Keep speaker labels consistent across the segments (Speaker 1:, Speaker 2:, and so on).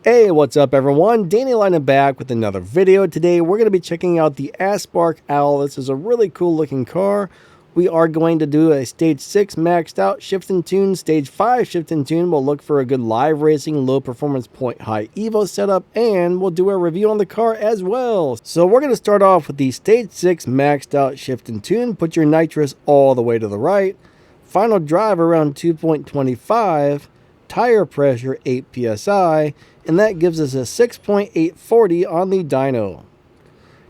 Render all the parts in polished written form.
Speaker 1: Hey, what's up everyone? Danny Lina back with another video. Today we're going to be checking out the Aspark Owl. This is a really cool looking car. We are going to do a stage 6 maxed out shift and tune. Stage 5 shift and tune. We'll look for a good live racing, low performance point, high evo setup, and we'll do a review on the car as well. So we're going to start off with the stage 6 maxed out shift and tune. Put your nitrous all the way to the right. Final drive around 2.25. Tire pressure 8 psi, and that gives us a 6.840 on the dyno.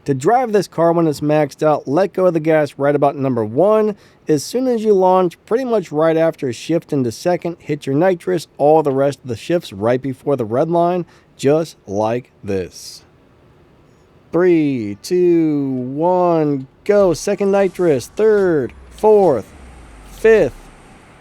Speaker 1: To drive this car when it's maxed out, let go of the gas right about number 1. As soon as you launch, pretty much right after shift into second, hit your nitrous, all the rest of the shifts right before the red line, just like this. 3, 2, 1, go. Second nitrous, third, fourth, fifth.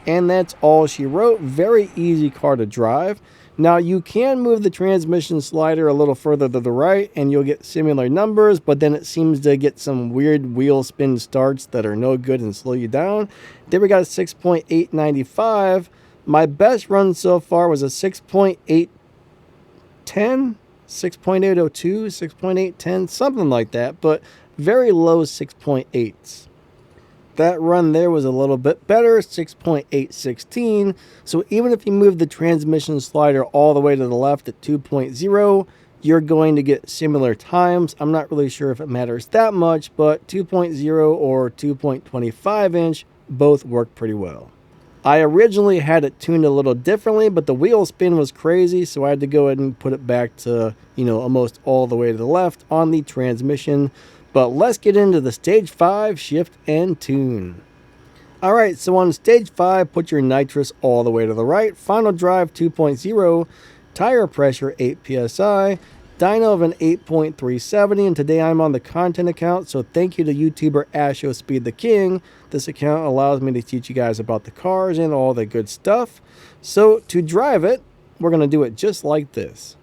Speaker 1: And that's all she wrote. Very easy car to drive. Now you can move the transmission slider a little further to the right and you'll get similar numbers, but then it seems to get some weird wheel spin starts that are no good and slow you down. There we got a 6.895. My best run so far was a 6.810, 6.802, 6.810, something like that, but very low 6.8s. That run there was a little bit better, 6.816. So even if you move the transmission slider all the way to the left at 2.0, you're going to get similar times. I'm not really sure if it matters that much, but 2.0 or 2.25 inch both work pretty well. I originally had it tuned a little differently, but the wheel spin was crazy, so I had to go ahead and put it back to, almost all the way to the left on the transmission. But let's get into the stage 5 shift and tune. Alright, so on stage 5, put your nitrous all the way to the right. Final drive 2.0, tire pressure 8 psi, dyno of an 8.370, and today I'm on the content account, so thank you to YouTuber Asho Speed the King. This account allows me to teach you guys about the cars and all the good stuff. So to drive it, we're going to do it just like this.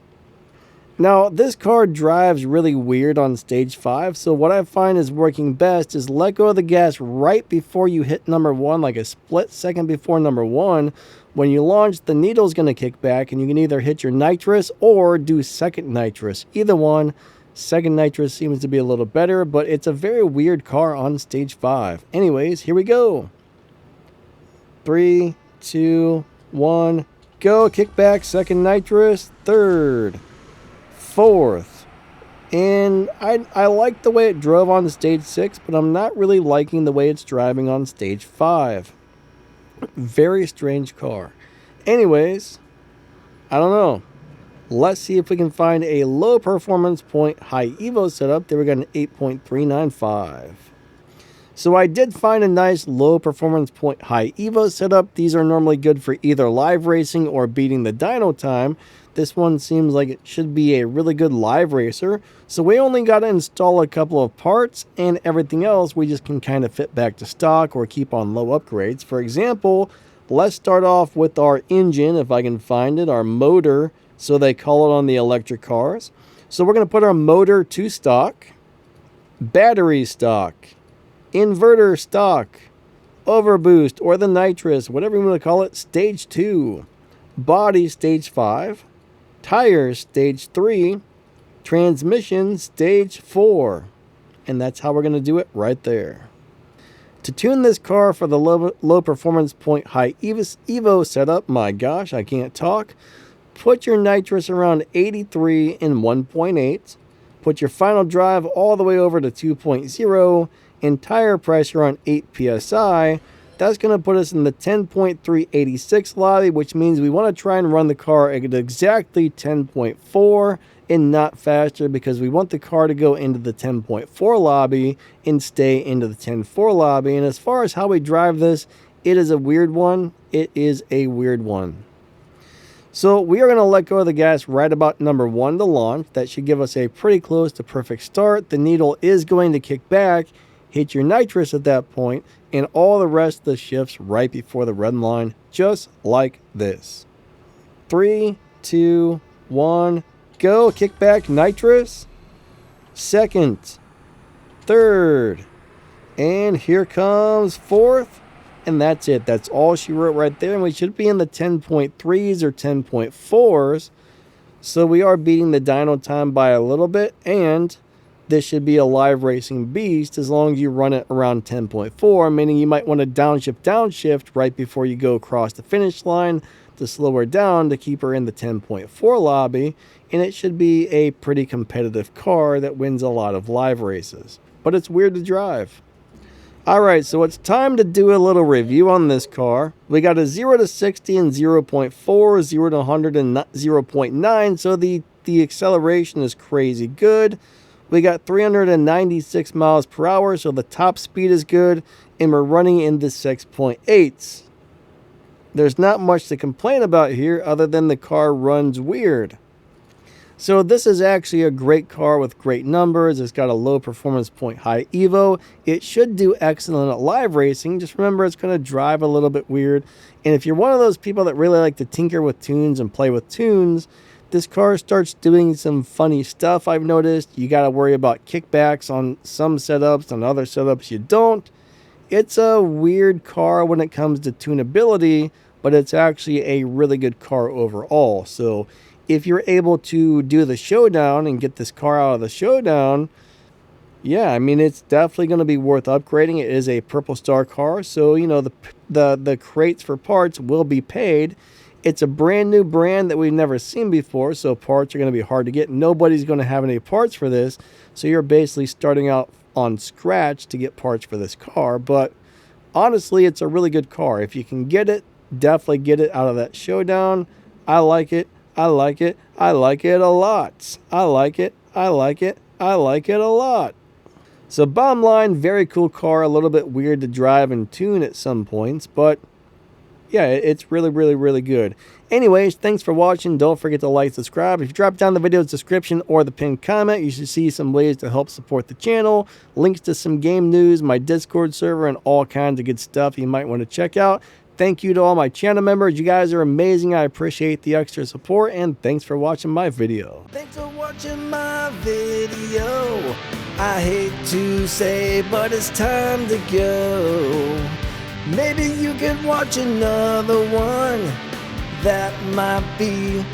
Speaker 1: Now, this car drives really weird on stage 5, so what I find is working best is let go of the gas right before you hit number 1, like a split second before number 1. When you launch, the needle's going to kick back, and you can either hit your nitrous or do second nitrous. Either one. Second nitrous seems to be a little better, but it's a very weird car on stage 5. Anyways, here we go. 3, 2, 1, go. Kick back, second nitrous, third, fourth. And I like the way it drove on stage 6, but I'm not really liking the way it's driving on stage 5. Very strange car. Anyways, I don't know. Let's see if we can find a low performance point high evo setup. There we got an 8.395. So I did find a nice low performance point high evo setup. These are normally good for either live racing or beating the dyno time. This one seems like it should be a really good live racer. So we only got to install a couple of parts, and everything else we just can kind of fit back to stock or keep on low upgrades. For example, let's start off with our engine, if I can find it, our motor, so they call it on the electric cars. So we're going to put our motor to stock, battery stock, inverter stock, overboost, or the nitrous, whatever you want to call it, stage 2, body stage 5, tires stage 3, transmission stage 4. And that's how we're going to do it right there. To tune this car for the low performance point high evo setup, my gosh, I can't talk. Put your nitrous around 83 in 1.8. Put your final drive all the way over to 2.0 and tire pressure on 8 psi. That's going to put us in the 10.386 lobby, which means we want to try and run the car at exactly 10.4 and not faster, because we want the car to go into the 10.4 lobby and stay into the 10.4 lobby. And as far as how we drive this, it is a weird one. It is a weird one. So we are going to let go of the gas right about number 1 to launch. That should give us a pretty close to perfect start. The needle is going to kick back. Hit your nitrous at that point, and all the rest of the shifts right before the red line, just like this. 3, 2, 1, go. Kick back, nitrous, second, third, and here comes fourth, And that's it. That's all she wrote right there. And we should be in the 10.3s or 10.4s. So we are beating the dyno time by a little bit, and this should be a live racing beast as long as you run it around 10.4, meaning you might want to downshift right before you go across the finish line to slow her down to keep her in the 10.4 lobby, and it should be a pretty competitive car that wins a lot of live races. But it's weird to drive. Alright, so it's time to do a little review on this car. We got a 0 to 60 in 0.4, 0 to 100 in 0.9, so the acceleration is crazy good. We got 396 miles per hour, so the top speed is good, and we're running in the 6.8s. There's not much to complain about here other than the car runs weird. So this is actually a great car with great numbers. It's got a low performance point, high Evo. It should do excellent at live racing. Just remember it's going to drive a little bit weird. And if you're one of those people that really like to tinker with tunes and play with tunes, this car starts doing some funny stuff I've noticed. You got to worry about kickbacks on some setups, on other setups you don't. It's a weird car when it comes to tunability, but it's actually a really good car overall. So if you're able to do the showdown and get this car out of the showdown, yeah, I mean, it's definitely going to be worth upgrading. It is a Purple Star car, so, you know, the crates for parts will be paid. It's a brand new brand that we've never seen before, so parts are going to be hard to get. Nobody's going to have any parts for this, so you're basically starting out on scratch to get parts for this car. But honestly, it's a really good car. If you can get it, definitely get it out of that showdown. I like it. I like it. I like it a lot. I like it. I like it. I like it a lot. So bottom line, very cool car. A little bit weird to drive and tune at some points, but yeah, it's really, really, really good. Anyways, thanks for watching. Don't forget to like, subscribe. If you drop down the video's description or the pinned comment, you should see some ways to help support the channel, links to some game news, my Discord server, and all kinds of good stuff you might want to check out. Thank you to all my channel members. You guys are amazing. I appreciate the extra support, and thanks for watching my video.
Speaker 2: Thanks for watching my video. I hate to say, but it's time to go. Maybe you could watch another one. That might be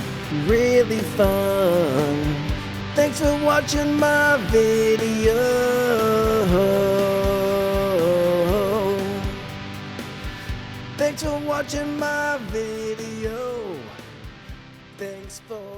Speaker 2: really fun. Thanks for watching my video. Thanks for watching my video. Thanks for